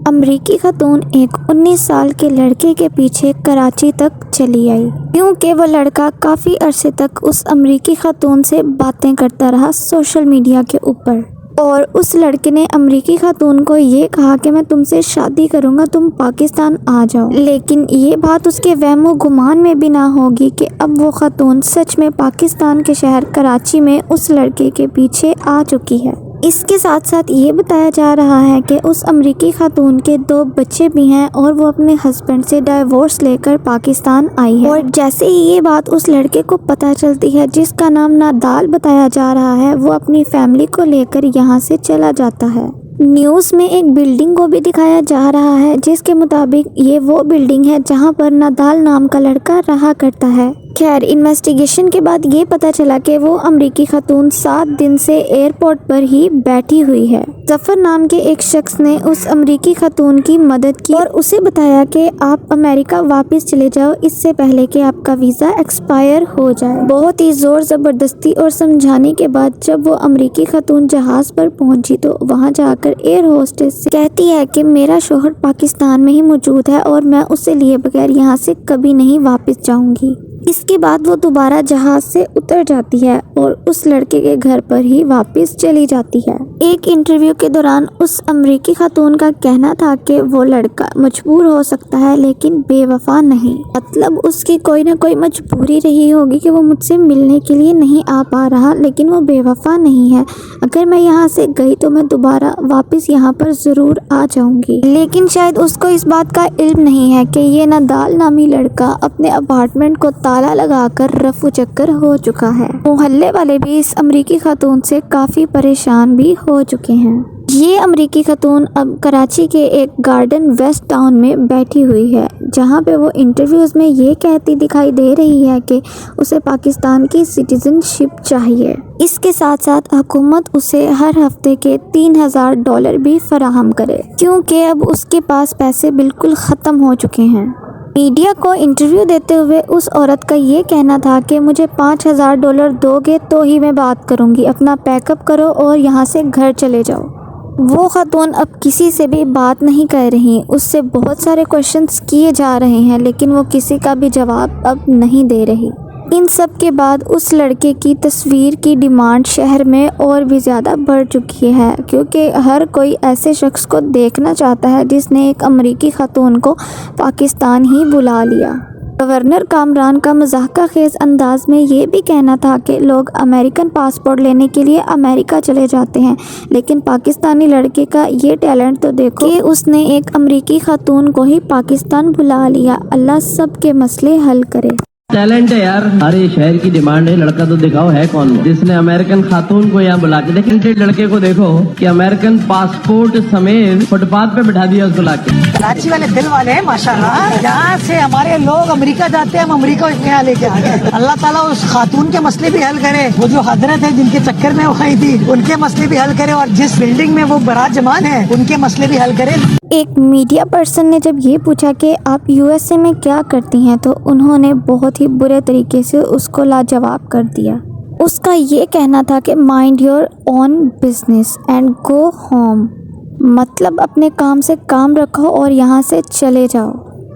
امریکی خاتون ایک 19 سال کے لڑکے کے پیچھے کراچی تک چلی آئی، کیونکہ وہ لڑکا کافی عرصے تک اس امریکی خاتون سے باتیں کرتا رہا سوشل میڈیا کے اوپر، اور اس لڑکے نے امریکی خاتون کو یہ کہا کہ میں تم سے شادی کروں گا، تم پاکستان آ جاؤ۔ لیکن یہ بات اس کے وہم و گمان میں بھی نہ ہوگی کہ اب وہ خاتون سچ میں پاکستان کے شہر کراچی میں اس لڑکے کے پیچھے آ چکی ہے۔ اس کے ساتھ ساتھ یہ بتایا جا رہا ہے کہ اس امریکی خاتون کے 2 بچے بھی ہیں اور وہ اپنے ہسبینڈ سے ڈائیورس لے کر پاکستان آئی ہے، اور جیسے ہی یہ بات اس لڑکے کو پتہ چلتی ہے جس کا نام نادال بتایا جا رہا ہے، وہ اپنی فیملی کو لے کر یہاں سے چلا جاتا ہے۔ نیوز میں ایک بلڈنگ کو بھی دکھایا جا رہا ہے جس کے مطابق یہ وہ بلڈنگ ہے جہاں پر نادال نام کا لڑکا رہا کرتا ہے۔ خیر، انویسٹیگیشن کے بعد یہ پتہ چلا کہ وہ امریکی خاتون 7 دن سے ایئرپورٹ پر ہی بیٹھی ہوئی ہے۔ ظفر نام کے ایک شخص نے اس امریکی خاتون کی مدد کی اور اسے بتایا کہ آپ امریکہ واپس چلے جاؤ اس سے پہلے کہ آپ کا ویزا ایکسپائر ہو جائے۔ بہت ہی زور زبردستی اور سمجھانے کے بعد جب وہ امریکی خاتون جہاز پر پہنچی تو وہاں جا کر ایئر ہوسٹس سے کہتی ہے کہ میرا شوہر پاکستان میں ہی موجود ہے اور میں اسے لیے بغیر یہاں سے کبھی نہیں واپس جاؤں گی۔ اس کے بعد وہ دوبارہ جہاز سے اتر جاتی ہے اور اس لڑکے کے گھر پر ہی واپس چلی جاتی ہے۔ ایک انٹرویو کے دوران اس امریکی خاتون کا کہنا تھا کہ وہ لڑکا مجبور ہو سکتا ہے لیکن بے وفا نہیں، مطلب اس کی کوئی نہ کوئی مجبوری رہی ہوگی کہ وہ مجھ سے ملنے کے لیے نہیں آ پا رہا، لیکن وہ بے وفا نہیں ہے۔ اگر میں یہاں سے گئی تو میں دوبارہ واپس یہاں پر ضرور آ جاؤں گی۔ لیکن شاید اس کو اس بات کا علم نہیں ہے کہ یہ نادال نامی لڑکا اپنے اپارٹمنٹ کو تالا لگا کر رفو چکر ہو چکا ہے۔ محلے والے بھی اس امریکی خاتون سے کافی پریشان بھی ہو چکے ہیں۔ یہ امریکی خاتون اب کراچی کے ایک گارڈن ویسٹ ٹاؤن میں بیٹھی ہوئی ہے، جہاں پہ وہ انٹرویوز میں یہ کہتی دکھائی دے رہی ہے کہ اسے پاکستان کی سٹیزن شپ چاہیے۔ اس کے ساتھ ساتھ حکومت اسے ہر ہفتے کے $3000 بھی فراہم کرے، کیونکہ اب اس کے پاس پیسے بالکل ختم ہو چکے ہیں۔ میڈیا کو انٹرویو دیتے ہوئے اس عورت کا یہ کہنا تھا کہ مجھے $5000 دو گے تو ہی میں بات کروں گی، اپنا پیک اپ کرو اور یہاں سے گھر چلے جاؤ۔ وہ خاتون اب کسی سے بھی بات نہیں کر رہی، اس سے بہت سارے کوشچنز کیے جا رہے ہیں لیکن وہ کسی کا بھی جواب اب نہیں دے رہی۔ ان سب کے بعد اس لڑکے کی تصویر کی ڈیمانڈ شہر میں اور بھی زیادہ بڑھ چکی ہے، کیونکہ ہر کوئی ایسے شخص کو دیکھنا چاہتا ہے جس نے ایک امریکی خاتون کو پاکستان ہی بلا لیا۔ گورنر کامران کا مضحکہ خیز انداز میں یہ بھی کہنا تھا کہ لوگ امریکن پاسپورٹ لینے کے لیے امریکہ چلے جاتے ہیں، لیکن پاکستانی لڑکے کا یہ ٹیلنٹ تو دیکھو کہ اس نے ایک امریکی خاتون کو ہی پاکستان بلا لیا۔ اللہ سب کے مسئلے حل کرے۔ ٹیلنٹ ہے یار، ہمارے شہر کی ڈیمانڈ ہے، لڑکا تو دکھاؤ ہے کون جس نے امریکن خاتون کو یہاں بلا کے، لیکن لڑکے کو دیکھو کہ امریکن پاسپورٹ سمیت فٹ پاتھ پہ بٹھا دیا اس کو لا کے۔ کراچی والے دل والے ہیں ماشاءاللہ، یہاں سے ہمارے لوگ امریکہ جاتے ہیں، ہم امریکہ یہاں لے کے آ گئے۔ اللہ تعالیٰ اس خاتون کے مسئلے بھی حل کرے، وہ جو حضرت ہے جن کے چکر میں وہ آئی تھی ان کے مسئلے بھی حل کرے، اور جس بلڈنگ میں وہ برات جمان ہے ان کے مسئلے بھی حل کرے۔ ایک میڈیا پرسن نے جب یہ پوچھا کہ آپ USA میں کیا کرتی ہیں تو انہوں نے بہت ہی برے طریقے سے اس کو لاجواب کر دیا۔ اس کا یہ کہنا تھا کہ mind your own business and go home, مطلب اپنے کام سے کام رکھو اور یہاں سے چلے جاؤ۔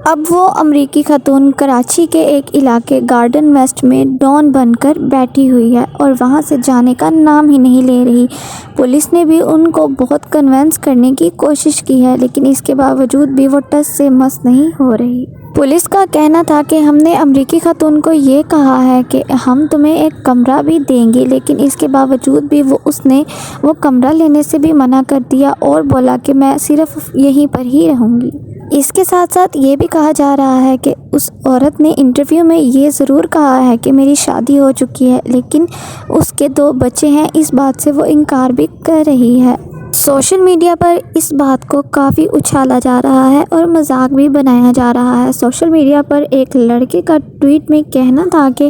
اب وہ امریکی خاتون کراچی کے ایک علاقے گارڈن ویسٹ میں ڈان بن کر بیٹھی ہوئی ہے اور وہاں سے جانے کا نام ہی نہیں لے رہی۔ پولیس نے بھی ان کو بہت کنونس کرنے کی کوشش کی ہے، لیکن اس کے باوجود بھی وہ ٹس سے مس نہیں ہو رہی۔ پولیس کا کہنا تھا کہ ہم نے امریکی خاتون کو یہ کہا ہے کہ ہم تمہیں ایک کمرہ بھی دیں گے، لیکن اس کے باوجود بھی اس نے وہ کمرہ لینے سے بھی منع کر دیا اور بولا کہ میں صرف یہیں پر ہی رہوں گی۔ اس کے ساتھ ساتھ یہ بھی کہا جا رہا ہے کہ اس عورت نے انٹرویو میں یہ ضرور کہا ہے کہ میری شادی ہو چکی ہے، لیکن اس کے 2 بچے ہیں، اس بات سے وہ انکار بھی کر رہی ہے۔ سوشل میڈیا پر اس بات کو کافی اچھالا جا رہا ہے اور مذاق بھی بنایا جا رہا ہے۔ سوشل میڈیا پر ایک لڑکے کا ٹویٹ میں کہنا تھا کہ